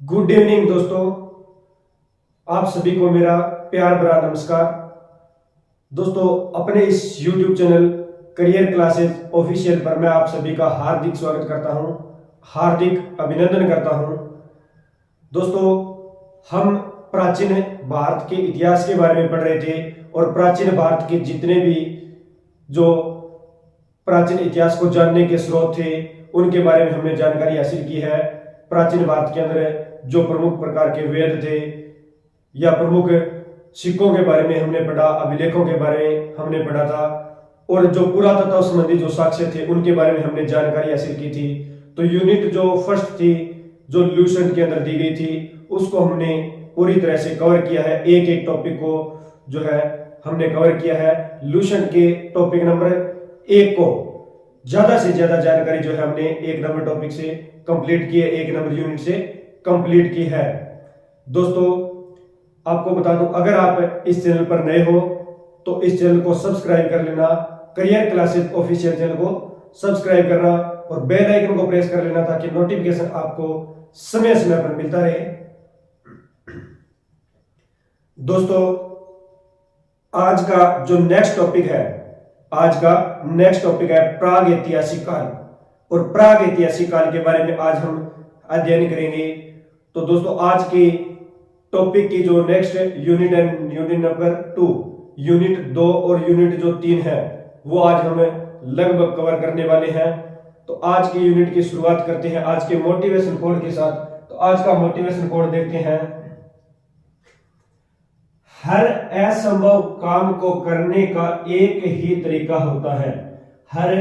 Good evening दोस्तों, आप सभी को मेरा प्यार भरा नमस्कार। दोस्तों, अपने इस YouTube channel career classes official पर मैं आप सभी का हार्दिक स्वागत करता हूं, हार्दिक अभिनंदन करता हूं। दोस्तों, हम प्राचीन भारत के इतिहास के बारे में पढ़ रहे थे और प्राचीन भारत के जितने भी जो प्राचीन इतिहास को जानने के स्रोत थे उनके बारे में हमने जानकारी हासिल की है। प्राचीन भारत के अंदर जो प्रमुख प्रकार के वेद थे या प्रमुख सिक्कों के बारे में हमने पढ़ा, अभिलेखों के बारे में हमने पढ़ा था और जो पुरातत्व संबंधी जो साक्ष्य थे उनके बारे में हमने जानकारी हासिल की थी। तो यूनिट जो फर्स्ट थी जो लूसेंट के अंदर दी गई थी उसको हमने पूरी तरह से कवर किया है। एक एक टॉपिक को जो है हमने कवर किया है। लूसेंट के टॉपिक नंबर 1 को ज्यादा से ज्यादा जानकारी जो है हमने 1 नंबर टॉपिक से कंप्लीट की है, 1 नंबर यूनिट से कंप्लीट की है। दोस्तों, आपको बता दूं, अगर आप इस चैनल पर नए हो तो इस चैनल को सब्सक्राइब कर लेना, करियर क्लासेस ऑफिशियल चैनल को सब्सक्राइब करना और बेल आइकन को प्रेस कर लेना ताकि नोटिफिकेशन आपको समय समय पर मिलता रहे। दोस्तों, आज का जो नेक्स्ट टॉपिक है प्राग ऐतिहासिक काल, और प्राग ऐतिहासिक काल के बारे में आज हम अध्ययन करेंगे। तो दोस्तों, आज के टॉपिक की जो नेक्स्ट यूनिट है यूनिट नंबर 2, यूनिट 2 और यूनिट जो 3 है वो आज हम लगभग कवर करने वाले हैं। तो आज की यूनिट की शुरुआत करते हैं आज के मोटिवेशन कोड के साथ। तो आज का मोटिवेशन कोड देखते हैं। हर असंभव काम को करने का एक ही तरीका होता है। हर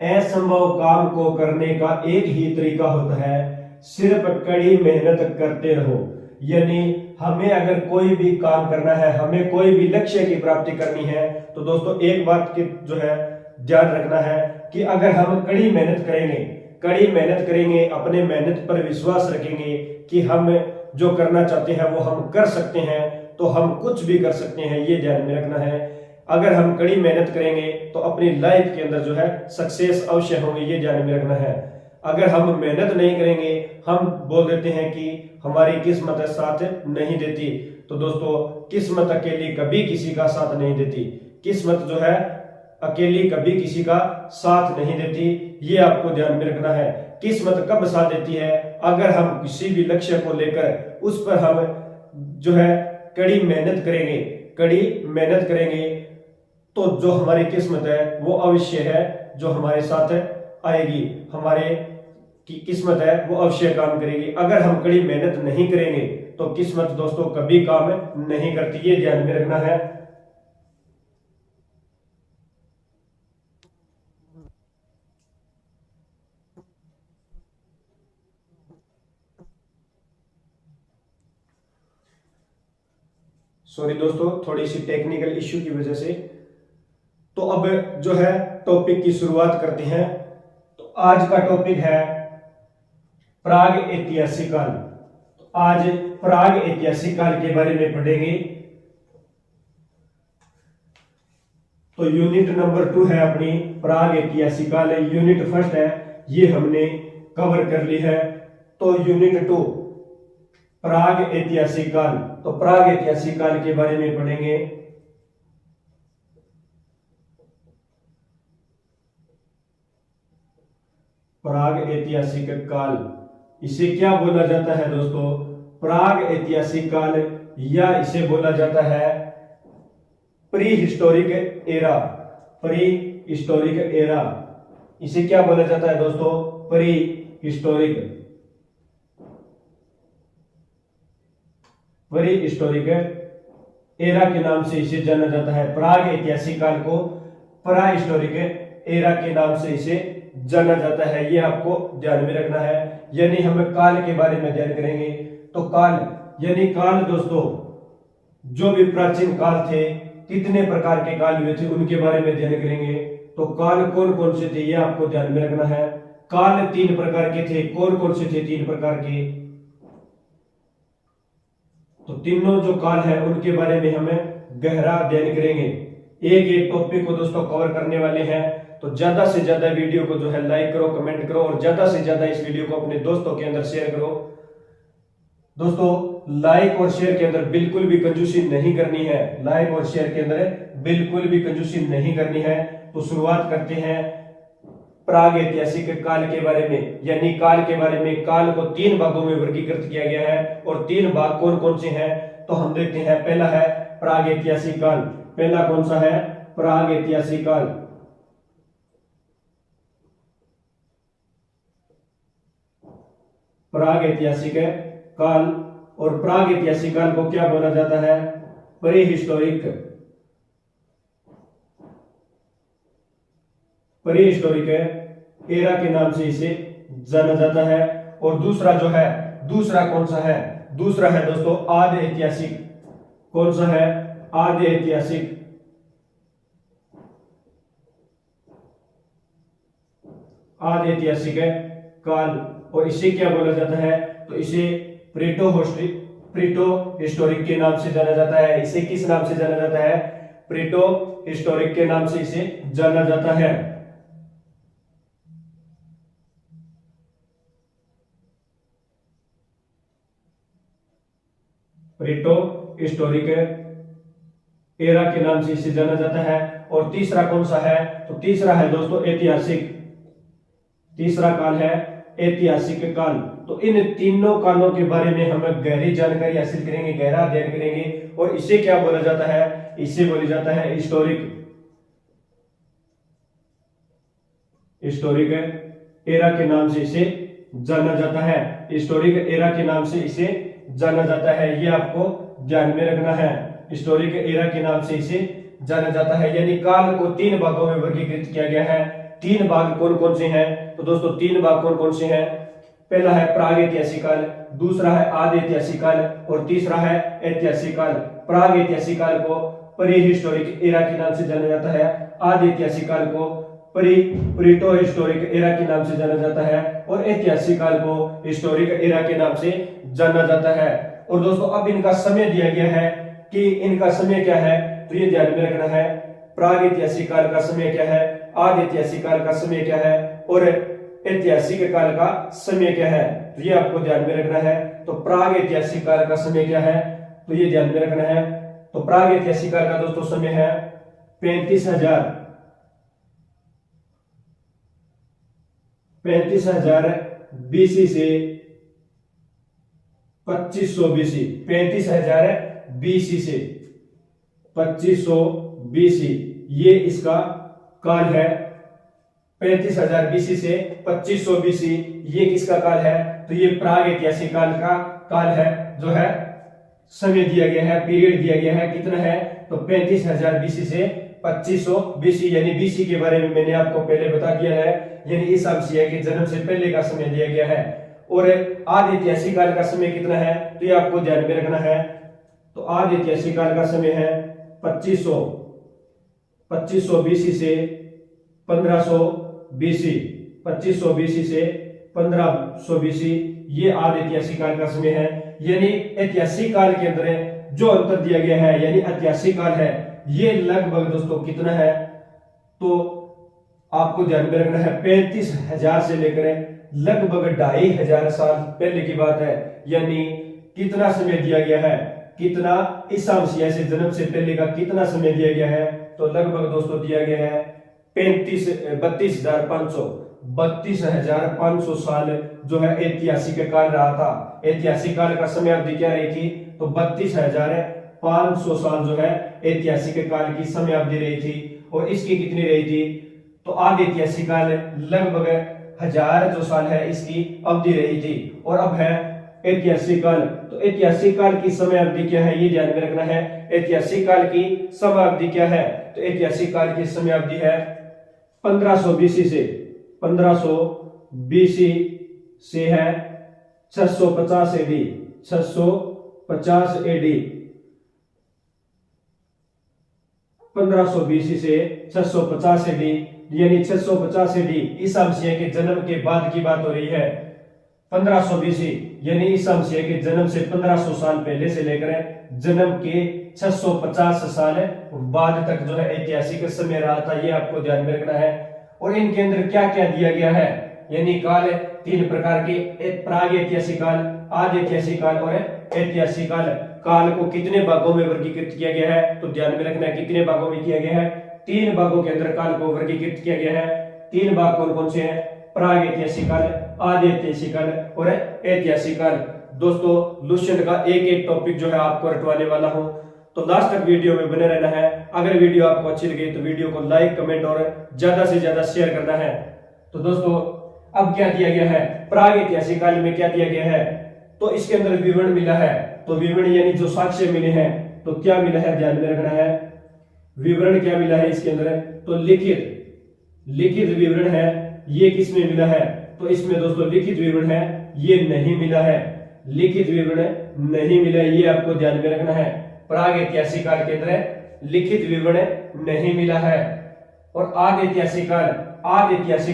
असंभव काम को करने का एक ही तरीका होता है, सिर्फ कड़ी मेहनत करते रहो। यानी हमें अगर कोई भी काम करना है, हमें कोई भी लक्ष्य की प्राप्ति करनी है, तो दोस्तों एक बात की जो है ध्यान रखना है कि अगर हम कड़ी मेहनत करेंगे, अपने मेहनत पर विश्वास रखेंगे कि हम जो करना चाहते हैं वो हम कर सकते हैं, तो हम कुछ भी कर सकते हैं, ये ध्यान में रखना है। अगर हम कड़ी मेहनत करेंगे तो अपनी लाइफ के अंदर जो है सक्सेस अवश्य होंगे, ये ध्यान में रखना है। अगर हम मेहनत नहीं करेंगे, हम बोल देते हैं कि हमारी किस्मत साथ नहीं देती। तो दोस्तों, किस्मत अकेली कभी किसी का साथ नहीं देती। किस्मत जो है अकेली कभी किसी का साथ नहीं देती, ये आपको ध्यान में रखना है। किस्मत कब साथ देती है? अगर हम किसी भी लक्ष्य को लेकर उस पर हम जो है कड़ी मेहनत करेंगे तो जो हमारी किस्मत है वो अवश्य है जो हमारे साथ आएगी, हमारे की किस्मत है वो अवश्य काम करेगी। अगर हम कड़ी मेहनत नहीं करेंगे तो किस्मत दोस्तों कभी काम नहीं करती, ये ध्यान में रखना है। सॉरी दोस्तों, थोड़ी सी टेक्निकल इश्यू की वजह से। तो अब जो है टॉपिक की शुरुआत करते हैं। तो आज का टॉपिक है प्राग ऐतिहासिक काल। तो आज प्राग ऐतिहासिक काल के बारे में पढ़ेंगे। तो यूनिट नंबर 2 है अपनी प्राग ऐतिहासिक काल, यूनिट फर्स्ट है, ये हमने कवर कर ली है। तो यूनिट 2 प्राग ऐतिहासिक काल, तो प्राग ऐतिहासिक काल के बारे में पढ़ेंगे। प्राग ऐतिहासिक काल, इसे क्या बोला जाता है दोस्तों? प्राग ऐतिहासिक काल या इसे बोला जाता है प्री हिस्टोरिक एरा। इसे क्या बोला जाता है दोस्तों? प्री हिस्टोरिक एरा के नाम से इसे जाना जाता है। प्राग ऐतिहासिक काल को प्रा हिस्टोरिक एरा के नाम से इसे जाना जाता है, ये आपको ध्यान में रखना है। यानी हम काल के बारे में ध्यान करेंगे। तो काल यानी काल दोस्तों, जो भी प्राचीन काल थे, कितने प्रकार के काल हुए थे उनके बारे में ध्यान करेंगे। तो काल कौन कौन से थे ये आपको ध्यान में रखना है। काल 3 प्रकार के थे। कौन कौन से थे 3 प्रकार के? तो तीनों जो काल है उनके बारे में हमें गहरा अध्ययन करेंगे। एक एक टॉपिक को दोस्तों कवर करने वाले हैं। तो ज्यादा से ज्यादा वीडियो को जो है लाइक करो, कमेंट करो और ज्यादा से ज्यादा इस वीडियो को अपने दोस्तों के अंदर शेयर करो। दोस्तों लाइक और शेयर के अंदर बिल्कुल भी कंजूसी नहीं करनी है, लाइक और शेयर के अंदर बिल्कुल भी कंजूसी नहीं करनी है। तो शुरुआत करते हैं प्राग ऐतिहासिक काल के बारे में, यानी काल के बारे में। काल को 3 भागों में वर्गीकृत किया गया है और 3 भाग कौन कौन से हैं तो हम देखते हैं। पहला है प्राग ऐतिहासिक काल। पहला कौन सा है? प्राग ऐतिहासिक काल। प्राग ऐतिहासिक काल। और प्राग ऐतिहासिक काल को क्या बोला जाता है? प्री हिस्टोरिक एरा के नाम से इसे जाना जाता है। और दूसरा जो है, दूसरा कौन सा है? दूसरा है दोस्तों आद्य ऐतिहासिक। कौन सा है? आद्य ऐतिहासिक। आद्य ऐतिहासिक काल। और इसे क्या बोला जाता है? तो इसे प्रीटो हिस्टोरिक के नाम से जाना जाता है। इसे किस नाम से जाना जाता है? प्रीटो हिस्टोरिक के नाम से इसे जाना जाता है। प्रीटो हिस्टोरिक एरा के नाम से इसे जाना जाता है। और तीसरा कौन सा है? तो तीसरा है दोस्तों ऐतिहासिक। तीसरा काल है ऐतिहासिक काल। तो इन तीनों कालों के बारे में हम गहरी जानकारी हासिल करेंगे, गहरा अध्ययन करेंगे। और इसे क्या बोला जाता है? इसे बोला जाता है हिस्टोरिक एरा के नाम से इसे जाना जाता है। हिस्टोरिक एरा के नाम से इसे जाना जाता है, ये आपको ध्यान में रखना है। हिस्टोरिक एरा के नाम से इसे जाना जाता है। यानी काल को 3 भागों में वर्गीकृत किया गया है। 3 भाग कौन कौन से हैं? तो दोस्तों 3 भाग कौन कौन से हैं? पहला है प्राग ऐतिहासिक काल, दूसरा है आद्य ऐतिहासिक काल और तीसरा है ऐतिहासिक काल। प्राग ऐतिहासिक काल को प्री हिस्टोरिक एरा के नाम से जाना जाता है। आद्य ऐतिहासिक काल को प्रीटो हिस्टोरिक एरा के नाम से जाना जाता है और ऐतिहासिक काल को हिस्टोरिक एरा के नाम से जाना जाता है। और दोस्तों अब इनका समय दिया गया है कि इनका समय क्या है, तो ये ध्यान में रखना है। प्राग ऐतिहासिक काल का समय क्या है, आद्य ऐतिहासिक काल का समय क्या है और ऐतिहासिक काल का समय क्या है, तो ये आपको ध्यान में रखना है। तो प्राग ऐतिहासिक काल का समय क्या है, तो ये ध्यान में रखना है। तो प्राग ऐतिहासिक काल का दोस्तों समय है 35,000 बीसी से 2500 बीसी। 35,000 बीसी से 2500 बीसी, ये इसका काल है। 35,000 बीसी से 2500 बीसी, ये किसका काल है? तो ये प्राग ऐतिहासिक काल का काल है, जो है समय दिया गया है, पीरियड दिया गया है। कितना है? तो 35,000 बीसी से 2500 बीसी। यानी बीसी के बारे में मैंने आपको पहले बता दिया है, यानी ईसा मसीह के जन्म से पहले का समय दिया गया है। और आद्य ऐतिहासिक काल का समय कितना है, तो ये आपको ध्यान में रखना है। तो आद्य ऐतिहासिक काल का समय है 2500 बीसी से 1500 बीसी। 2500 बीसी से 1500 बीसी, ये आद्य ऐतिहासिक काल का समय है। यानी ऐतिहासिक काल के अंदर जो अंतर दिया गया है, यानी ऐतिहासिक काल है, ये लगभग दोस्तों कितना है, तो आपको ध्यान में रखना है 35,000 से लेकर लगभग 2500 साल पहले की बात है। यानी कितना समय दिया गया है, कितना ईसा मसीह से जन्म से पहले का कितना समय दिया गया है, तो लगभग दोस्तों दिया गया है 32,500 साल जो है ऐतिहासिक काल रहा था। ऐतिहासिक काल का समय अवधि क्या रही थी, तो 32,500 साल जो है ऐतिहासिक काल की समय अवधि रही थी। और इसकी कितनी रही थी, तो आद्य ऐतिहासिक काल लगभग 1000 जो साल है इसकी अवधि रही थी। और अब है ऐतिहासिक काल। तो ऐतिहासिक काल की समय अवधि क्या है, ये ध्यान में रखना है। ऐतिहासिक काल की समय अवधि क्या है, तो ऐतिहासिक काल की समय अवधि है 1500 बीसी से 1500 बीसी से है 650 एडी। 650 एडी 1500 बीसी से 650 एडी, यानी 650 एडी ईसा मसीह के जन्म के बाद की बात हो रही है। 1500 बीसी यानी ईसा मसीह के जन्म से 1500 साल पहले से लेकर जन्म के 650 साल बाद तक जो है ऐतिहासिक समय रहा था, ये आपको ध्यान में रखना है। और इनके अंदर क्या क्या दिया गया है, यानी काल 3 प्रकार के, प्राग ऐतिहासिक काल, आदि ऐतिहासिक काल और ऐतिहासिक काल। काल को कितने भागों में वर्गीकृत किया गया है, तो ध्यान में रखना है कितने भागों में किया गया है, 3 भागों के अंदर काल को वर्गीकृत किया गया है। 3 भाग कौन कौन से हैं, प्राग ऐतिहासिक काल, आदि ऐतिहासिक काल और ऐतिहासिक काल। दोस्तों लुसेंट का एक एक टॉपिक जो है आपको रटवाने वाला हूं, तो लास्ट तक वीडियो में बने रहना है। अगर वीडियो आपको अच्छी लगी तो वीडियो को लाइक कमेंट और ज्यादा से ज्यादा शेयर करना है। तो दोस्तों अब क्या दिया गया है, प्राग ऐतिहासिक काल में क्या दिया गया है, तो इसके अंदर विवरण मिला है। तो विवरण यानी जो साक्ष्य मिले हैं, तो क्या मिला है ध्यान में रखना है, विवरण क्या मिला है इसके अंदर, तो लिखित विवरण है। ये किसमें मिला है, तो इसमें दोस्तों लिखित विवरण है, ये नहीं मिला है, लिखित विवरण नहीं मिला है, ये आपको ध्यान में रखना है। प्राग ऐतिहासिक काल के अंदर लिखित विवरण नहीं मिला है। और आदि ऐतिहासिक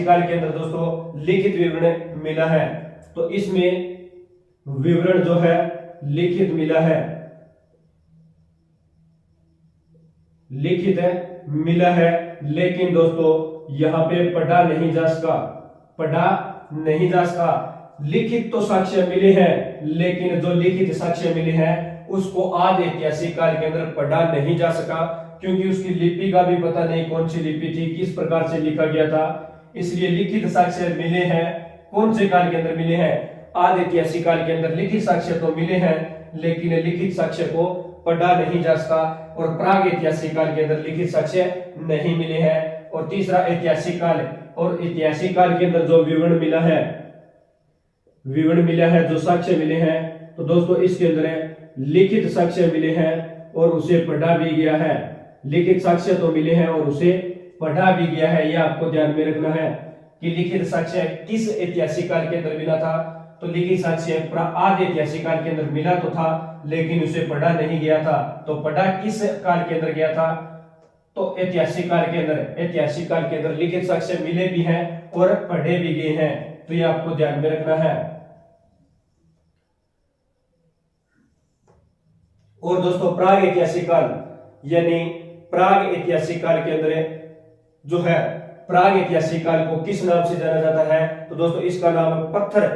काल के अंदर दोस्तों लिखित विवरण मिला है। तो इसमें विवरण जो है लिखित मिला है, लिखित मिला है, लेकिन दोस्तों यहां पे पढ़ा नहीं जा सका। लिखित तो साक्ष्य मिले हैं, लेकिन जो लिखित साक्ष्य मिले हैं उसको आदि ऐतिहासिक काल के अंदर पढ़ा नहीं जा सका, क्योंकि उसकी लिपि का भी पता नहीं कौन सी लिपि थी, किस प्रकार से लिखा गया था। इसलिए लिखित साक्ष्य मिले हैं, कौन से काल के अंदर मिले हैं, आदि ऐतिहासिक काल के अंदर लिखित साक्ष्य तो मिले हैं, लेकिन लिखित साक्ष्य को पढ़ा नहीं जा सका। और प्राग ऐतिहासिक काल के अंदर लिखित साक्ष्य नहीं मिले हैं। और तीसरा ऐतिहासिक काल, और ऐतिहासिक काल के अंदर जो विवरण मिला है, जो साक्ष्य मिले हैं, तो दोस्तों इसके अंदर लिखित साक्ष्य मिले हैं और उसे पढ़ा भी गया है। लिखित साक्ष्य तो मिले हैं और उसे पढ़ा भी गया है, यह आपको ध्यान में रखना है कि लिखित साक्ष्य किस ऐतिहासिक काल के अंदर मिला था, तो लिखित साक्ष्य आदि ऐतिहासिक काल के अंदर मिला तो था, लेकिन उसे पढ़ा नहीं गया था। तो पढ़ा किस काल के अंदर गया था, तो ऐतिहासिक काल के अंदर लिखित साक्ष्य मिले भी हैं और पढ़े भी गए हैं। तो यह आपको ध्यान में रखना है। और दोस्तों प्राग ऐतिहासिक काल, यानी प्राग ऐतिहासिक काल के अंदर जो है, प्राग ऐतिहासिक काल को किस नाम से जाना जाता है, तो दोस्तों इसका नाम पत्थर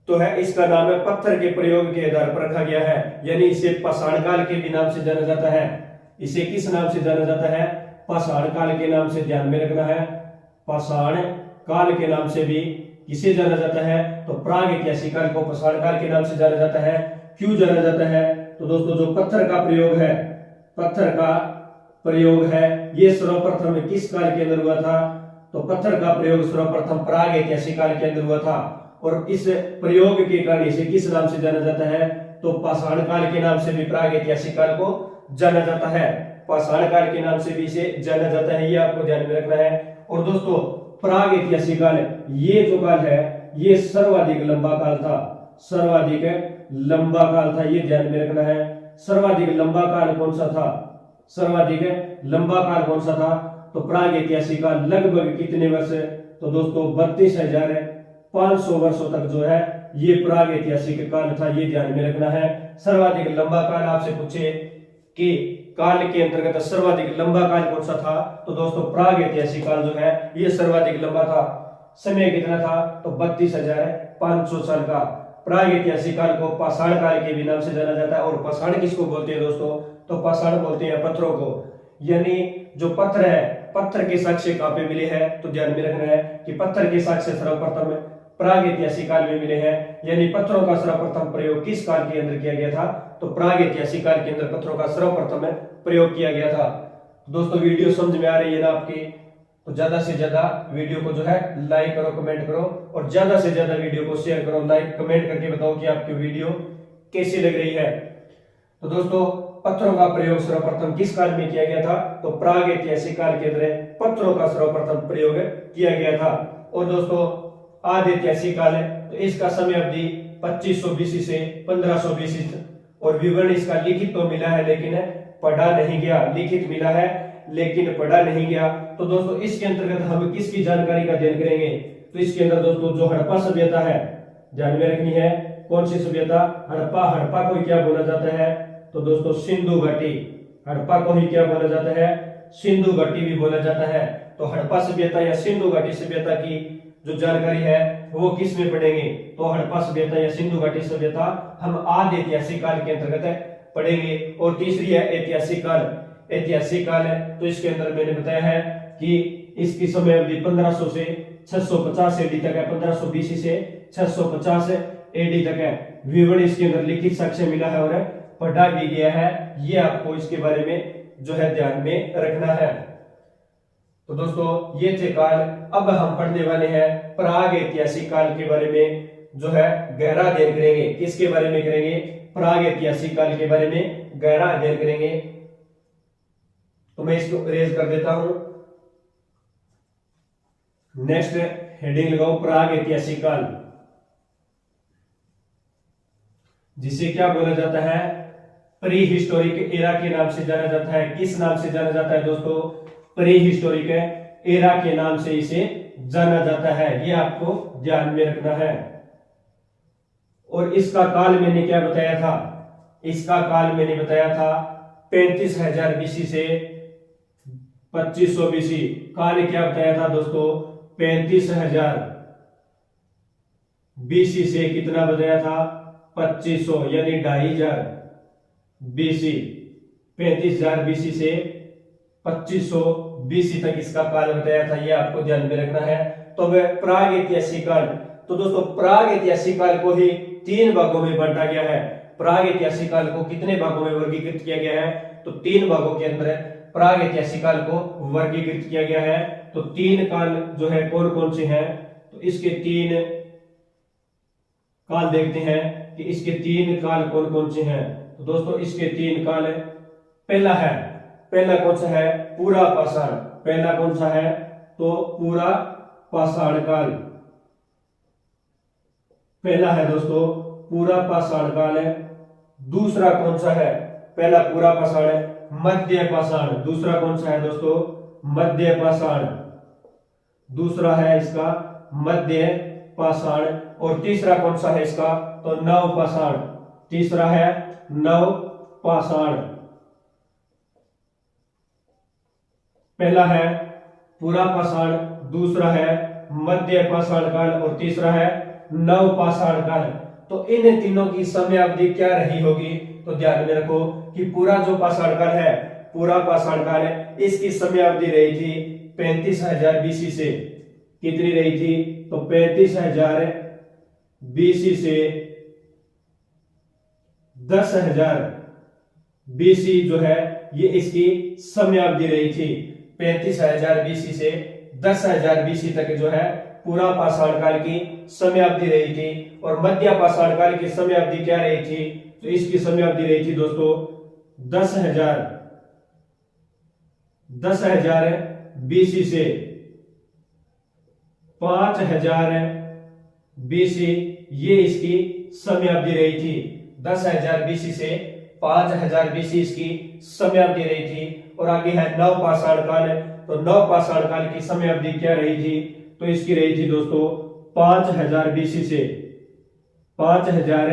तो है, इसका नाम है पत्थर के प्रयोग के आधार पर रखा गया है, यानी इसे पाषाण काल के भी नाम से जाना जाता है। इसे किस नाम से जाना जाता है, पाषाण काल के नाम से, ध्यान में रखना है, पाषाण काल के नाम से भी किसे जाना जाता है, तो प्राग ऐतिहासिक काल को पाषाण काल के नाम से जाना जाता है। क्यों जाना जाता है, तो दोस्तों जो पत्थर का प्रयोग है, ये सर्वप्रथम किस काल के अंदर हुआ था, तो पत्थर का प्रयोग सर्वप्रथम प्राग ऐतिहासिक काल के अंदर हुआ था। और इस प्रयोग के कारण इसे किस नाम से जाना जाता है, तो पाषाण काल के नाम से भी प्राग ऐतिहासिक काल को जाना जाता है, पाषाण काल के नाम से भी इसे जाना जाता है, ये आपको ध्यान में रखना है। और दोस्तों प्राग ऐतिहासिक काल, ये जो काल है ये सर्वाधिक लंबा काल था, ये ध्यान में रखना है। सर्वाधिक लंबा काल कौन सा था, तो प्राग ऐतिहासिक काल लगभग कितने वर्ष, तो दोस्तों 32,500 वर्षों तक जो है ये प्राग ऐतिहासिक काल था, ये ध्यान में रखना है। सर्वाधिक लंबा काल आपसे पूछे कि काल के अंतर्गत सर्वाधिक लंबा काल कौन सा था, तो दोस्तों प्राग ऐतिहासिक काल जो है ये सर्वाधिक लंबा था। समय कितना था, तो 32,500 साल का। प्राग ऐतिहासिक काल को पाषाण काल के भी नाम से जाना जाता है। और पाषाण किसको बोलते हैं दोस्तों, तो पाषाण बोलते हैं पत्थरों को, यानी जो पत्थर है, पत्थर के साक्ष्य कहां पे मिले हैं, तो ध्यान में रखना है कि पत्थर के साक्ष्य सर्वप्रथम प्राग ऐतिहासिक काल में मिले हैं, यानी पत्थरों का सर्वप्रथम प्रयोग किस काल के अंदर किया गया था, तो प्राग ऐतिहासिक काल के अंदर पत्थरों का सर्वप्रथम प्रयोग किया गया था। दोस्तों वीडियो समझ में आ रही है ना आपकी, तो ज्यादा से ज्यादा वीडियो को जो है लाइक करो, कमेंट करो, और ज्यादा से ज्यादा वीडियो को शेयर करो, लाइक कमेंट करके बताओ कि आपकी वीडियो कैसी लग रही है। तो दोस्तों पत्थरों का प्रयोग सर्वप्रथम किस काल में किया गया था, तो प्राग ऐतिहासिक काल के अंदर पत्थरों का सर्वप्रथम प्रयोग किया गया था। और दोस्तों आदि ऐतिहासिक काल है, तो इसका समय अवधि 2500 BC से 1500 BC, और विवरण इसका लिखित तो मिला है लेकिन पढ़ा नहीं गया, लिखित मिला है लेकिन पढ़ा नहीं गया। तो दोस्तों इसके अंतर्गत हम किसकी जानकारी का अध्ययन करेंगे, तो इसके अंदर दोस्तों जो हड़प्पा सभ्यता है, ध्यान में रखनी है, कौन सी सभ्यता, हड़प्पा को क्या बोला जाता है, तो दोस्तों सिंधु घाटी, हड़प्पा को ही क्या बोला जाता है, सिंधु घाटी भी बोला जाता है। तो हड़प्पा सभ्यता या सिंधु घाटी सभ्यता की जो जानकारी है वो किस में पढ़ेंगे, तो हड़प्पा सभ्यता या सिंधु घाटी सभ्यता हम आदि ऐतिहासिक काल के अंतर्गत पढ़ेंगे। और तीसरी है ऐतिहासिक काल। ऐतिहासिक काल है तो इसके अंदर मैंने बताया है कि इसकी समय अवधि 1500 से 650 एडी तक है, 1520 से 650 एडी तक है। विवरण इसके अंदर लिखित साक्ष्य मिला है और पढ़ा भी गया है, ये आपको इसके बारे में जो है ध्यान में रखना है। तो दोस्तों ये थे काल। अब हम पढ़ने वाले हैं प्राग ऐतिहासिक काल के बारे में, जो है गहरा अध्ययन करेंगे। किसके बारे में करेंगे? प्राग ऐतिहासिक काल के बारे में गहरा अध्ययन करेंगे। तो मैं इसको इरेज कर देता हूं। नेक्स्ट हेडिंग लगाओ प्राग ऐतिहासिक काल, जिसे क्या बोला जाता है? प्री हिस्टोरिक एरा के नाम से जाना जाता है। किस नाम से जाना जाता है दोस्तों? प्री हिस्टोरिक एरा के नाम से इसे जाना जाता है, ये आपको ध्यान में रखना है। और इसका काल मैंने क्या बताया था? इसका काल मैंने बताया था 35,000 बीसी से 2500 बीसी। काल क्या बताया था दोस्तों? 35,000 बीसी से कितना बताया था? 2500 यानी 2500 बीसी। 35,000 बीसी से 2500 बीसी तक इसका काल बताया था, यह आपको ध्यान में रखना है। तो वह प्राग ऐतिहासिक काल। तो दोस्तों प्राग ऐतिहासिक काल को ही 3 भागों में बांटा गया है। प्राग ऐतिहासिक काल को कितने भागों में वर्गीकृत किया गया है? तो 3 भागों के अंदर प्राग ऐतिहासिक काल को वर्गीकृत किया गया है। तो 3 काल जो है कौन कौन से हैं? तो इसके 3 काल देखते हैं कि इसके 3 काल कौन कौन से हैं। तो दोस्तों इसके 3 काल है। पहला कौन सा है? पूरा पाषाण। पहला कौन सा है? तो पूरा पाषाण काल पहला है दोस्तों, पूरा पाषाण काल है। दूसरा कौन सा है? पहला पूरा पाषाण है, मध्य पाषाण। दूसरा कौन सा है दोस्तों? मध्य पाषाण। दूसरा है इसका मध्य पाषाण। और तीसरा कौन सा है इसका? तो नव पाषाण। तीसरा है नव पाषाण। पहला है पूरा पाषाण, दूसरा है मध्य पाषाण काल और तीसरा है नव पाषाण काल। तो इन तीनों की समय अवधि क्या रही होगी? तो ध्यान में रखो कि पूरा जो पाषाण काल है, पूरा पाषाण काल है, इसकी समय अवधि रही थी 35,000 बीसी से। कितनी रही थी? तो 35,000 बीसी से 10,000 बीसी जो है ये इसकी समय अवधि रही थी। 35,000 बीसी से 10,000 बीसी तक जो है पूरा पाषाण काल की समय अवधि रही थी। और मध्य पाषाण काल की समय अवधि क्या रही थी? तो इसकी समय अवधि रही थी दोस्तों 10,000 बीसी से 5,000 बीसी, ये इसकी समय अवधि रही थी। 10,000 बीसी से 5,000 बीसी इसकी समय अवधि रही थी। और आगे है नव पाषाण काल। तो नव पाषाण काल की समय अवधि क्या रही थी? तो इसकी रही थी दोस्तों 5,000 बीसी से 5,000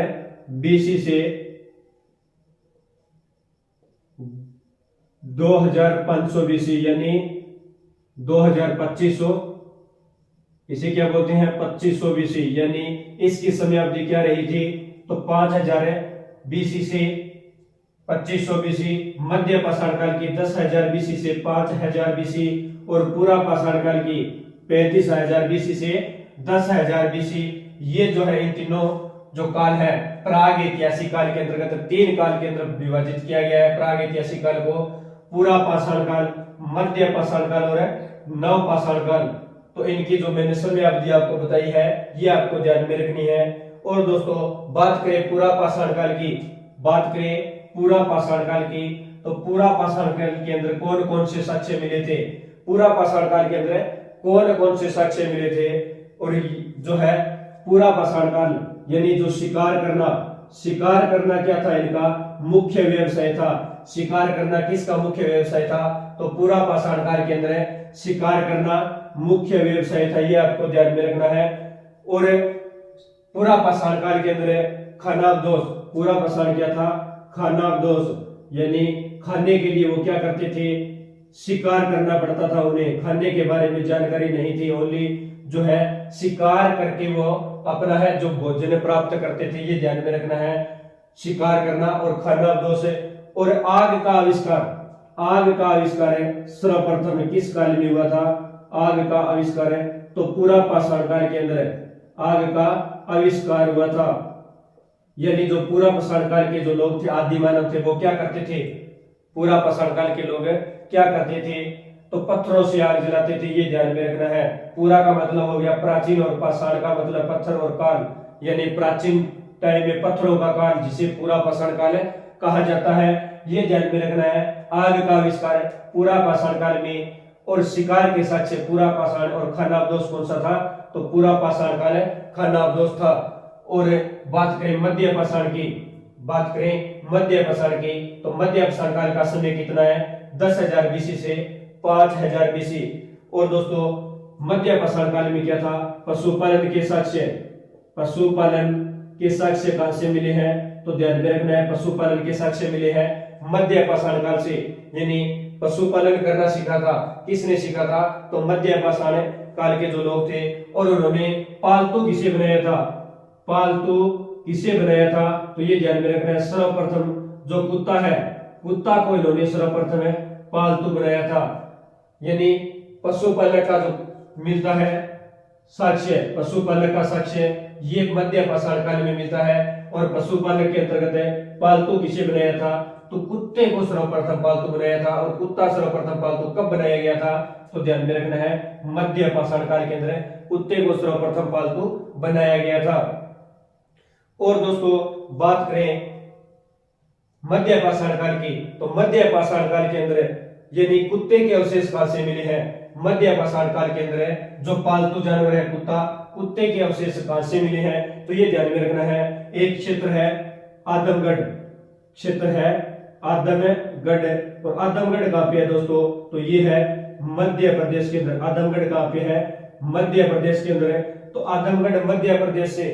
बीसी से 2,500 बीसी यानी 2,2500। इसे क्या बोलते हैं? 2500 बीसी। यानी इसकी समय अवधि क्या रही थी? तो 5,000 बीसी से 2500 बीसी। मध्य पाषाण काल की 10,000 बीसी से 5,000 बीसी। और पूरा पाषाण काल की 35,000 बीसी से 10,000 बीसी। ये जो है इन तीनों जो काल है प्राग ऐतिहासिक काल के अंतर्गत 3 काल के अंदर विभाजित किया गया है। प्राग ऐतिहासिक काल को पूरा पाषाण काल, मध्य पाषाण काल और नव पाषाण काल। तो इनकी जो मैंने समय अवधि आपको बताई है ये आपको ध्यान में रखनी है। और दोस्तों बात करें पूरा पाषाण काल की, बात करें पूरा पाषाण काल की, तो पूरा पाषाण काल के अंदर कौन कौन से साक्ष्य मिले थे? पूरा पाषाण काल के अंदर कौन कौन से साक्ष्य मिले थे? और जो है पूरा पाषाण काल यानी जो शिकार करना क्या था? इनका मुख्य व्यवसाय था। शिकार करना किसका मुख्य व्यवसाय था? तो पूरा पाषाण काल के अंदर शिकार करना मुख्य व्यवसाय था, ये आपको ध्यान में रखना है। और पूरा पाषाण काल के अंदर खानाबदोश, पूरा पाषाण क्या था? खानाबदोश यानी खाने के लिए वो क्या करते थे? शिकार करना पड़ता था उन्हें, खाने के बारे में जानकारी नहीं थी, ओनली जो है शिकार करके वो अपना है जो भोजन प्राप्त करते थे, ये ध्यान में रखना है। शिकार करना और खानाबदोश है। और आग का आविष्कार, आग का आविष्कार है सर्वप्रथम किस काल में हुआ था? आग का आविष्कार है तो पूरा पाषाण काल के अंदर आग का आविष्कार हुआ था। यानी जो पूरा पाषाण काल के जो लोग थे, आदि मानव थे, वो क्या करते थे? पूरा पाषाण काल के लोग क्या करते थे? तो पत्थरों से आग जलाते थे, ये ध्यान में रखना है। पूरा का मतलब हो गया प्राचीन और पाषाण का मतलब पत्थर और काल, यानी प्राचीन टाइम में पत्थरों का काल जिसे पूरा पाषाण काल कहा जाता है, ये ध्यान में रखना है। आग का आविष्कार पूरा पाषाण काल में, और शिकार के साक्ष्य पूरा पाषाण, और खानाबदोश कौन सा था? तो पूरा पाषाण काल खानाबदोश था। और बात करें मध्य पाषाण की, बात करें मध्य पाषाण की, तो मध्य पाषाण काल का समय कितना है? 10,000 बीसी से 5,000 बीसी। और दोस्तों मध्य पाषाण काल में क्या था? पशुपालन के साक्ष्य, पशुपालन के साक्ष्य कहां से मिले हैं? तो ध्यान में रखना है, पशुपालन के साक्ष्य मिले हैं मध्य पाषाण काल से। यानी पशुपालन करना सीखा था, किसने सीखा था? तो मध्य पाषाण काल के जो लोग थे। और उन्होंने पालतू किसे बनाया था? पालतू किसे बनाया था? तो ये ध्यान में रखना है, सर्वप्रथम जो कुत्ता है, कुत्ता को इन्होंने सर्वप्रथम पालतू बनाया था। यानी पशुपालक का जो मिलता है साक्ष्य, पशुपालक का साक्ष्य ये मध्य पाषाण काल में मिलता है। और पशुपालक के अंतर्गत है पालतू किसे बनाया था? तो कुत्ते को सर्वप्रथम पालतू बनाया था। और कुत्ता सर्वप्रथम पालतू कब बनाया गया था? तो ध्यान में रखना है, मध्य पाषाण काल के अंदर कुत्ते को सर्वप्रथम पालतू बनाया गया था। और दोस्तों बात करें मध्य पाषाण काल की, तो मध्य पाषाण काल के अंदर यानी कुत्ते के अवशेष कहां से मिले हैं? मध्य पाषाण काल के अंदर जो पालतू जानवर है कुत्ता, कुत्ते के अवशेष कहां से मिले हैं? तो ये ध्यान में रखना है। एक क्षेत्र है आदमगढ़, क्षेत्र है आदमगढ़। और आदमगढ़ कहां पे है दोस्तों? तो ये है मध्य प्रदेश के अंदर। आदमगढ़ कहां पे है? मध्य प्रदेश के अंदर है। तो आदमगढ़ मध्य प्रदेश से,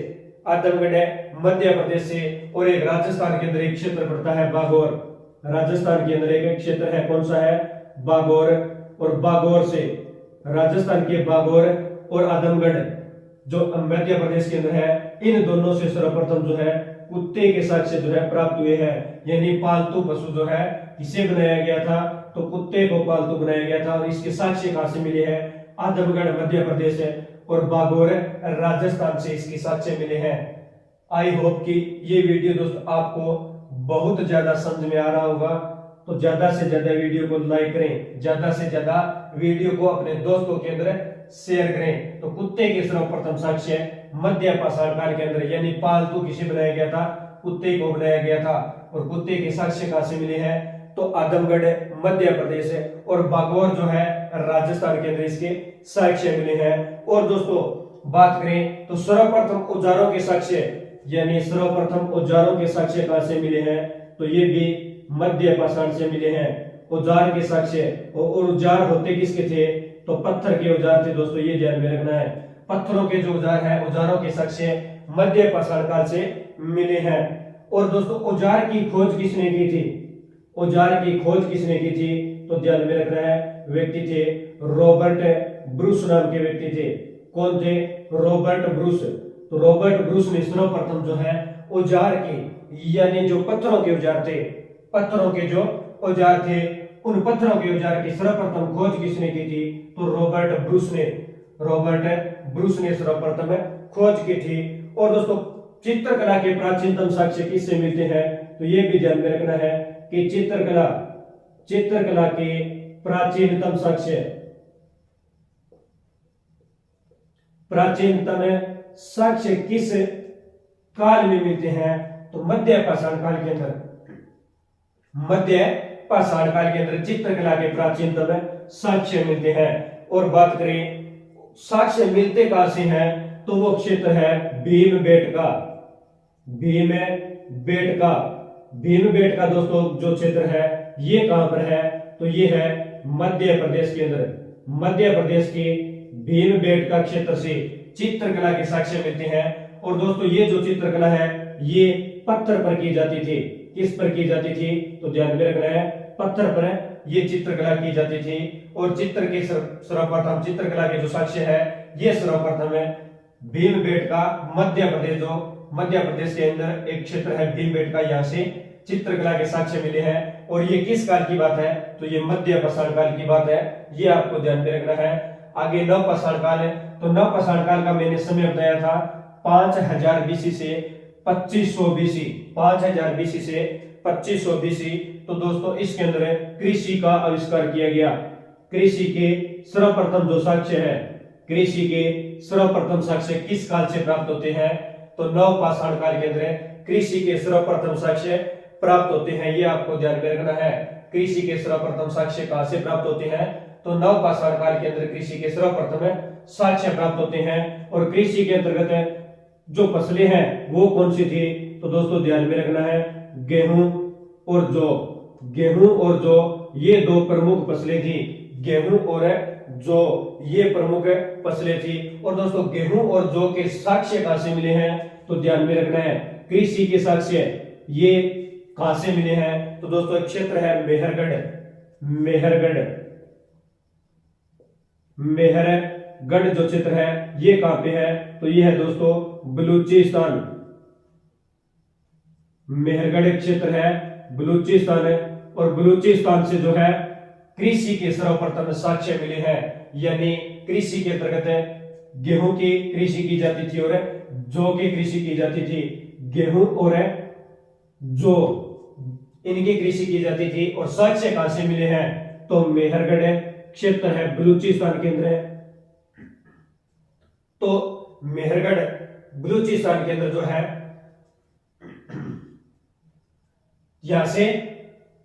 आदमगढ़ है मध्य प्रदेश से। और एक राजस्थान के अंदर एक क्षेत्र पड़ता है बागौर, राजस्थान के अंदर एक क्षेत्र है, कौन सा है? बागौर। और बागौर से, राजस्थान के बागौर और आदमगढ़ जो मध्य प्रदेश के अंदर है, इन दोनों से सर्वप्रथम जो है कुत्ते के साक्ष्य जो है प्राप्त हुए हैं। यानी पालतू पशु जो है किसे बनाया गया था? तो कुत्ते को पालतू बनाया गया था। और इसके साक्ष्य कहां से मिले हैं? आदमगढ़ मध्य प्रदेश है और बागौर राजस्थान से इसके साक्ष्य मिले हैं। आई होप कि ये वीडियो दोस्तों आपको बहुत ज्यादा समझ में आ रहा होगा। तो ज्यादा से ज्यादा वीडियो को लाइक करें, ज्यादा से ज्यादा वीडियो को अपने दोस्तों के अंदर शेयर करें। तो कुत्ते के सर्वप्रथम साक्ष्य मध्य पाषाण काल के अंदर, यानी पालतू किसे बनाया गया था? कुत्ते को बनाया गया था। और कुत्ते के साक्ष्य कहां से मिले हैं? तो आदमगढ़ मध्य प्रदेश है और बागौर जो है राजस्थान के अंदर इसके साक्ष्य मिले हैं। और दोस्तों बात करें तो सर्वप्रथम औजारों के साक्ष्य, यानी सर्वप्रथम औजारों के साक्ष्य कहां से मिले हैं? तो ये भी मध्य पाषाण से मिले हैं। औजार के साक्ष्य, और औजार होते किसके थे? तो पत्थर के औजार थे दोस्तों, ये ध्यान में रखना है। पत्थरों के जो औजार है, औजारों के साक्ष्य मध्य पाषाण काल से मिले हैं। और दोस्तों औजार की खोज किसने की थी? औजार की खोज किसने की थी? तो ध्यान में रखना है, व्यक्ति थे रॉबर्ट ब्रूस नाम के व्यक्ति थे। कौन थे? Robert Bruce. तो रॉबर्ट ब्रूस ने सर्वप्रथम जो है औजार के, यानी जो पत्थरों के औजार थे, पत्थरों के जो औजार थे, उन पत्थरों के औजार की सर्वप्रथम खोज किसने की थी? तो रॉबर्ट ब्रूस ने, रॉबर्ट ब्रूस ने सर्वप्रथम खोज की थी। और दोस्तों चित्रकला के प्राचीनतम साक्ष्य किससे मिलते हैं? तो ये भी ध्यान में रखना है कि चित्रकला, चित्रकला के प्राचीनतम साक्ष्य, प्राचीनतम साक्ष्य किस काल में मिलते हैं? तो मध्य पाषाण काल के अंदर, मध्य पाषाण काल के अंदर चित्रकला के प्राचीनतम साक्ष्य मिलते हैं। और बात करें साक्ष्य मिलते कहां से हैं? तो वो क्षेत्र है भीमबेटका, भीमबेटका। भीमबेटका दोस्तों जो क्षेत्र है ये कहां पर है? तो ये है मध्य प्रदेश के अंदर। मध्य प्रदेश के भीमबेटका क्षेत्र से चित्रकला के साक्ष्य मिलते हैं। और दोस्तों ये जो चित्रकला है ये पत्थर पर की जाती थी। किस पर की जाती थी? तो ध्यान में रखना है, पत्थर पर ये चित्रकला की जाती थी। और चित्र के सर्वप्रथम चित्रकला के जो साक्ष्य है ये सर्वप्रथम है भीमबेटका मध्य प्रदेश के अंदर एक क्षेत्र है भीमबेटका, यहाँ से चित्रकला के साक्ष्य मिले हैं। और ये किस काल की बात है, तो ये मध्य पाषाण काल की बात है, ये आपको ध्यान में रखना है। आगे नव पाषाण काल है, तो नव पाषाण काल का मैंने समय बताया था 5000 बीसी से 2500 बीसी, 5000 बीसी से 2500 बीसी। तो दोस्तों इसके अंदर कृषि का आविष्कार किया गया। कृषि के सर्वप्रथम जो साक्ष्य है, कृषि के सर्वप्रथम साक्ष्य किस काल से प्राप्त होते हैं, तो नव पाषाण काल के अंदर कृषि के सर्वप्रथम साक्ष्य प्राप्त होते हैं, ये आपको ध्यान में रखना है। कृषि के सर्वप्रथम साक्ष्य कहां से प्राप्त होते हैं, तो नव पाषाण काल के अंदर कृषि के सर्वप्रथम साक्ष्य प्राप्त होते हैं। और कृषि के अंतर्गत जो फसलें हैं वो कौन सी थी, तो दोस्तों ध्यान में रखना है गेहूं और जौ। गेहूं और जौ ये दो प्रमुख फसलें थी, गेहूं और जौ ये प्रमुख फसलें थी। और दोस्तों गेहूं और जौ के साक्ष्य कहां से मिले हैं, तो ध्यान में रखना है कृषि के साक्ष्य ये कहां से मिले हैं, तो दोस्तों एक क्षेत्र है मेहरगढ़ जो क्षेत्र है ये कहां पे है, तो ये है दोस्तों बलूचिस्तान। मेहरगढ़ एक क्षेत्र है बलूचिस्तान है। और बलूचिस्तान से जो है कृषि के सर्वप्रथम साक्ष्य मिले हैं, यानी कृषि के अंतर्गत गेहूं की कृषि की जाती थी और जौ की कृषि की जाती थी। गेहूं और जौ इनकी कृषि की जाती थी। और साक्ष्य कहां से मिले हैं, तो मेहरगढ़ क्षेत्र है बलूचिस्तान के अंदर है। तो मेहरगढ़ बलूचिस्तान के अंदर जो है यहां से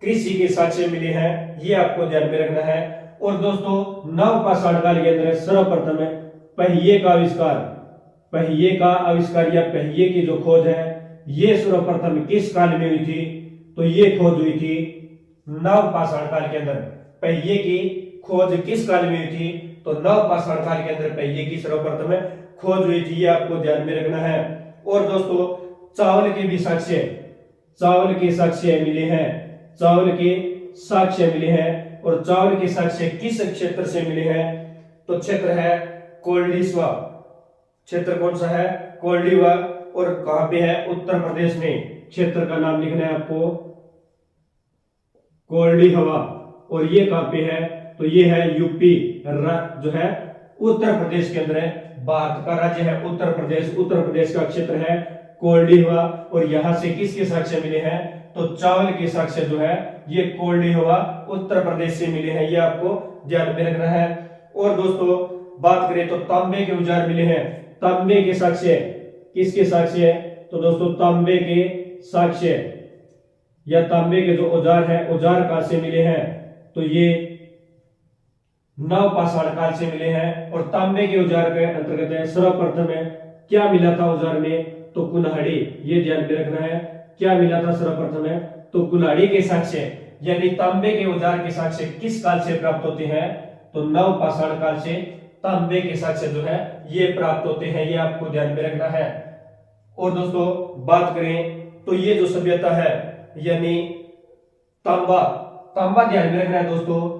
कृषि के साक्ष्य मिले हैं, ये आपको ध्यान में रखना है। और दोस्तों नव पाषाण काल के अंदर सर्वप्रथम पहिए का आविष्कार या पहिए की जो खोज है ये सर्वप्रथम किस काल में हुई थी, तो ये खोज हुई थी नव पाषाण काल के अंदर। पहिए की खोज किस काल में हुई थी, तो नव पाषाण काल के अंदर पहिए की सर्वप्रथम खोज हुई थी, ये आपको ध्यान में रखना है। और दोस्तों चावल के भी साक्ष्य मिले हैं। और चावल के साक्ष्य किस क्षेत्र से मिले हैं, तो क्षेत्र है कोल्डिस्वा। क्षेत्र कौन सा है, कोल्डिवा। और कहां पे है, उत्तर प्रदेश में। क्षेत्र का नाम लिखना है आपको कोल्डी हवा। और ये कहां पे है, तो ये है यूपी जो है उत्तर प्रदेश के अंदर है। भारत का राज्य है उत्तर प्रदेश का क्षेत्र है कोल्डी हवा। और यहां से किसके साक्ष्य मिले हैं, तो चावल के साक्ष्य जो है ये कोल्डी हवा उत्तर प्रदेश से मिले हैं, ये आपको ध्यान में रखना है। और दोस्तों बात करें तो तांबे के औजार मिले हैं। तांबे के साक्ष्य किसके साक्ष्य है, तो दोस्तों तांबे के साक्ष्य या तांबे के जो औजार है औजार कहां से मिले हैं, तो ये नव पाषाण काल से मिले हैं। और तांबे के औजार के अंतर्गत है सर्वप्रथम है क्या मिला था औजार में, तो कुल्हाड़ी, ये ध्यान में रखना है। क्या मिला था सर्वप्रथम है, तो कुल्हाड़ी के साक्ष्य, यानी तांबे के औजार के साक्ष्य किस काल से प्राप्त होते हैं, तो नव पाषाण काल से तांबे के साक्ष्य जो है ये प्राप्त होते हैं, ये आपको ध्यान में रखना है। और दोस्तों बात करें तो ये जो सभ्यता है यानी तांबा ध्यान में रखना है दोस्तों।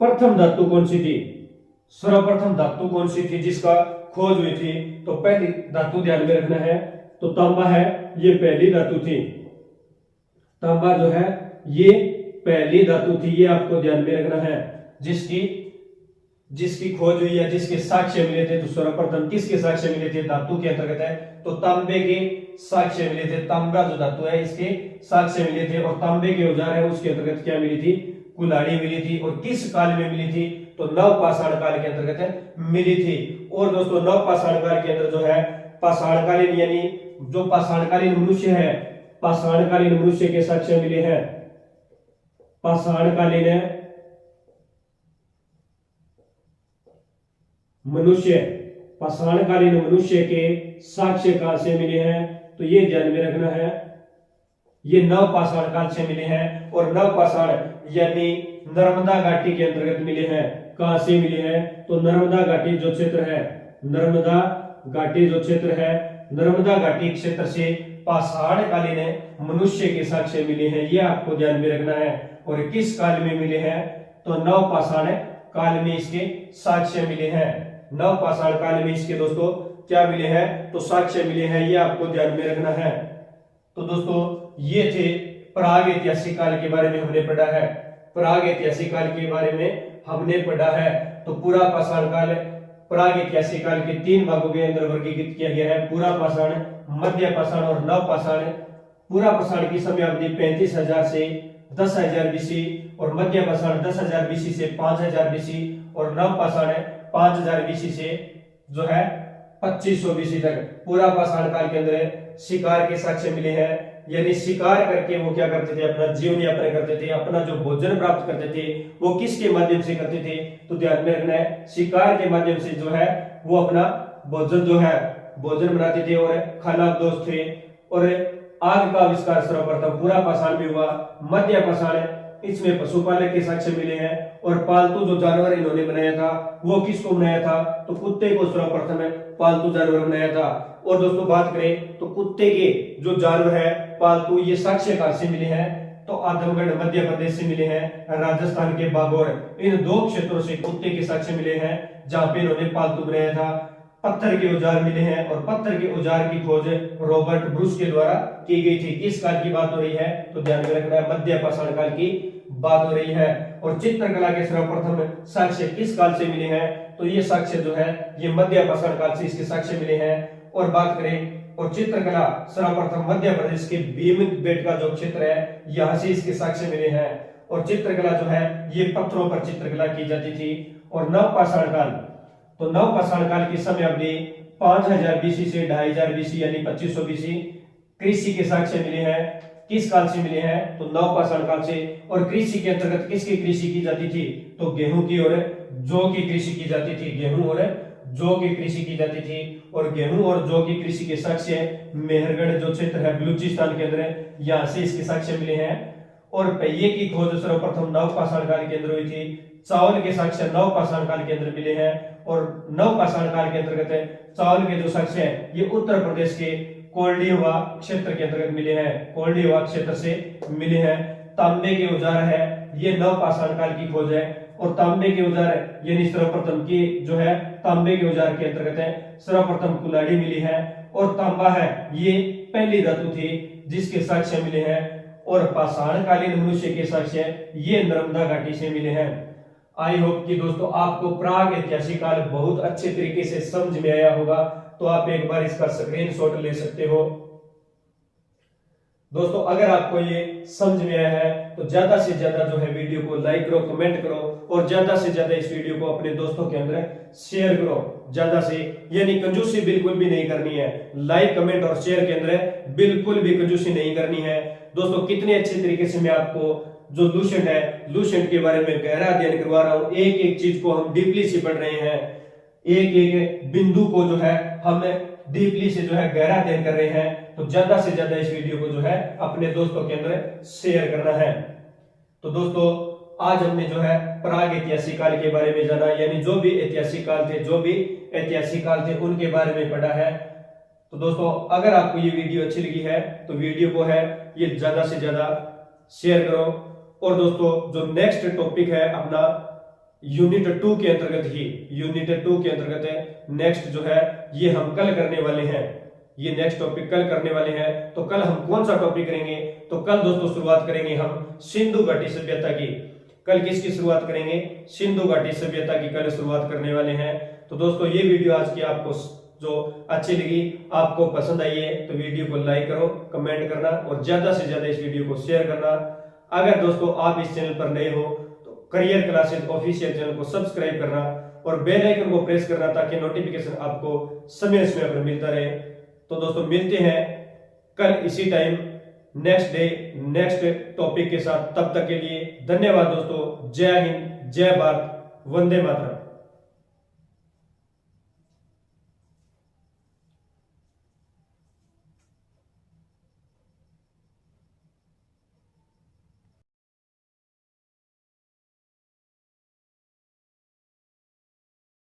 प्रथम धातु कौन सी थी, सर्वप्रथम धातु कौन सी थी जिसका खोज हुई थी, तो पहली धातु ध्यान में रखना है, तो तांबा है ये पहली धातु थी। तांबा जो है ये पहली धातु थी, ये आपको ध्यान में रखना है। जिसकी खोज हुई या जिसके साक्ष्य मिले थे, तो सर्वप्रथम किसके साक्ष्य मिले थे, धातु के अंतर्गत है, तो तांबे के साक्ष्य मिले थे। तांबा जो धातु है इसके साक्ष्य मिले थे। और तांबे के औजार है उसके अंतर्गत क्या मिली थी, कुल्हाड़ी मिली थी। और किस काल में मिली थी, तो नव पाषाण काल के अंतर्गत मिली थी। और दोस्तों नव पाषाण काल के अंदर जो है पाषाणकालीन यानी जो पाषाणकालीन मनुष्य है, पाषाणकालीन मनुष्य के साक्ष्य मिले हैं। पाषाणकालीन मनुष्य के साक्ष्य काल से मिले हैं, तो ये ध्यान में रखना है, ये नव पाषाण काल से मिले हैं। और नव पाषाण यानी नर्मदा घाटी के अंतर्गत मिले हैं। कहां से मिले हैं, तो नर्मदा घाटी जो क्षेत्र है, नर्मदा घाटी क्षेत्र से पाषाणकालीन मनुष्य के साक्ष्य मिले हैं, ये आपको ध्यान में रखना है। और किस काल में मिले हैं, तो नव पाषाण काल में इसके साक्ष्य मिले हैं। नवपाषाण काल में इसके दोस्तों क्या मिले हैं, तो साक्ष्य मिले हैं, ये आपको ध्यान में रखना है। तो दोस्तों ये थे प्राग ऐतिहासिक काल के बारे में हमने पढ़ा है, प्राग ऐतिहासिक काल के बारे में हमने पढ़ा है। तो पूरा पाषाण काल प्राग ऐतिहासिक काल के 3 भागों के अंदर वर्गीकृत किया गया है, पूरा पाषाण, मध्य पाषाण और नवपाषाण। पूरा पाषाण की समयावधि 35,000 से 10,000 बीसी और मध्य पाषाण 10,000 बीसी से 5,000 बीसी और नवपाषाण 5,000 बीसी से जो है 2500 बीसी तक। पूरा पाषाण काल के अंदर शिकार के साक्ष्य मिले हैं, यानी शिकार करके वो क्या करते थे, अपना जीवन यापन करते थे, अपना जो भोजन प्राप्त करते थे वो किसके माध्यम से करते थे, तो ध्यान में रखना है शिकार के माध्यम से जो है वो अपना भोजन जो है भोजन बनाते थे और खानाबदोश थे। और आग का आविष्कार सर्वप्रथम पूरा पाषाण में हुआ। मध्य पाषाण इसमें पशुपालक के साक्ष्य मिले हैं और पालतू जो जानवर इन्होंने बनाया था वो किसको बनाया था, तो कुत्ते को सर्वप्रथम पालतू जानवर बनाया था। और दोस्तों बात करें तो कुत्ते के जो जानवर है पालतू, ये साक्ष्य कहां से मिले हैं, तो आजमगढ़ मध्य प्रदेश से मिले हैं, राजस्थान के बागौर, इन 2 क्षेत्रों से कुत्ते के साक्ष्य मिले हैं जहां पे इन्होंने पालतू बनाया था। पत्थर के औजार मिले हैं और पत्थर के औजार की खोज रॉबर्ट ब्रूस के द्वारा की गई थी। किस काल की बात हो रही है, तो ध्यान में रखना है मध्य पाषाण काल की बात हो रही है। और चित्रकला के सर्वप्रथम साक्ष्य किस काल से मिले हैं, तो ये साक्ष्य जो है ये मध्य पाषाण काल से इसके साक्ष्य मिले हैं। और बात करें और चित्रकला सर्वप्रथम मध्य प्रदेश के भीमबेटका जो क्षेत्र है यहाँ से इसके साक्ष्य मिले हैं। और चित्रकला जो है ये पत्थरों पर चित्रकला की जाती थी। और नवपाषाण काल, तो नवपाषाण काल की समयावधि 5,000 बीसी से 2,500 बीसी यानी 2500 बीसी। कृषि के साक्ष्य मिले हैं, किस काल से मिले हैं, तो नवपाषाण काल से। और कृषि के अंतर्गत किसकी कृषि की जाती थी, तो गेहूं की और जौ की कृषि की जाती थी, गेहूं और जौ की कृषि की जाती थी। और गेहूं और जौ की कृषि के साक्ष्य मेहरगढ़ जो क्षेत्र है बलूचिस्तान के अंदर, यहाँ से इसके साक्ष्य मिले हैं। और पहिए की खोज सर्वप्रथम नवपाषाण काल के अंदर हुई थी। चावल के साक्ष्य नवपाषाण काल के अंदर मिले हैं। और नवपाषाण काल के अंतर्गत चावल के जो साक्ष्य है ये उत्तर प्रदेश के कोल्डीवा क्षेत्र के अंतर्गत मिले हैं, कोल्डीवा क्षेत्र से मिले हैं। तांबे के औजार है ये नवपाषाण काल की खोज है। और तांबे के औजार यानी सर्वप्रथम की जो है तांबे के औजार के अंतर्गत है सर्वप्रथम कुल्हाड़ी मिली है। और तांबा है ये पहली धातु थी जिसके साक्ष्य मिले हैं। और पाषाणकालीन मनुष्य के साक्ष्य ये नर्मदा घाटी से मिले हैं। आई होप कि दोस्तों आपको प्राग ऐतिहासिक काल बहुत अच्छे तरीके से समझ में आया होगा, तो आप एक बार इसका स्क्रीनशॉट ले सकते हो। दोस्तों अगर आपको ये समझ में आया है तो ज्यादा से ज्यादा जो है वीडियो को लाइक करो, कमेंट करो और ज्यादा से ज्यादा इस वीडियो को अपने दोस्तों के अंदर शेयर करो ज्यादा से, यानी कंजूसी बिल्कुल भी नहीं करनी है। लाइक कमेंट और शेयर के अंदर बिल्कुल भी कंजूसी नहीं करनी है। दोस्तों कितने अच्छे तरीके से मैं आपको जो लूसेंट है, लूसेंट के बारे में गहरा अध्ययन करवा रहा हूं। एक एक चीज को हम डीपली से पढ़ रहे हैं, एक एक बिंदु को जो है हम डीपली से जो है गहरा अध्ययन कर रहे हैं। तो ज्यादा से ज्यादा इस वीडियो को जो है अपने दोस्तों के अंदर शेयर करना है। तो दोस्तों आज हमने जो है प्राग ऐतिहासिक काल के बारे में जाना, यानी जो भी ऐतिहासिक काल थे, जो भी ऐतिहासिक काल थे उनके बारे में पढ़ा है। तो दोस्तों अगर आपको ये वीडियो अच्छी लगी है तो वीडियो को है ये ज्यादा से ज्यादा शेयर करो। और दोस्तों जो नेक्स्ट टॉपिक है अपना यूनिट 2 के अंतर्गत ही, यूनिट 2 के अंतर्गत है नेक्स्ट जो है ये हम कल करने वाले हैं, ये नेक्स्ट टॉपिक कल करने वाले हैं। तो कल हम कौन सा टॉपिक करेंगे, तो कल दोस्तों शुरुआत करेंगे हम सिंधु घाटी सभ्यता की। कल किसकी शुरुआत करेंगे, सिंधु घाटी सभ्यता की कल शुरुआत करने वाले हैं। तो दोस्तों ये वीडियो आज की आपको जो अच्छी लगी, आपको पसंद आई है तो वीडियो को लाइक करो, कमेंट करना और ज्यादा से ज्यादा इस वीडियो को शेयर करना। अगर दोस्तों आप इस चैनल पर नए हो तो करियर क्लासेस ऑफिशियल चैनल को सब्सक्राइब करना और बेल आइकन को प्रेस करना ताकि नोटिफिकेशन आपको समय समय पर मिलता रहे। तो दोस्तों मिलते हैं कल इसी time next day next topic के साथ। तब तक के लिए धन्यवाद दोस्तों। जय हिंद, जय भारत, वंदे मातरम।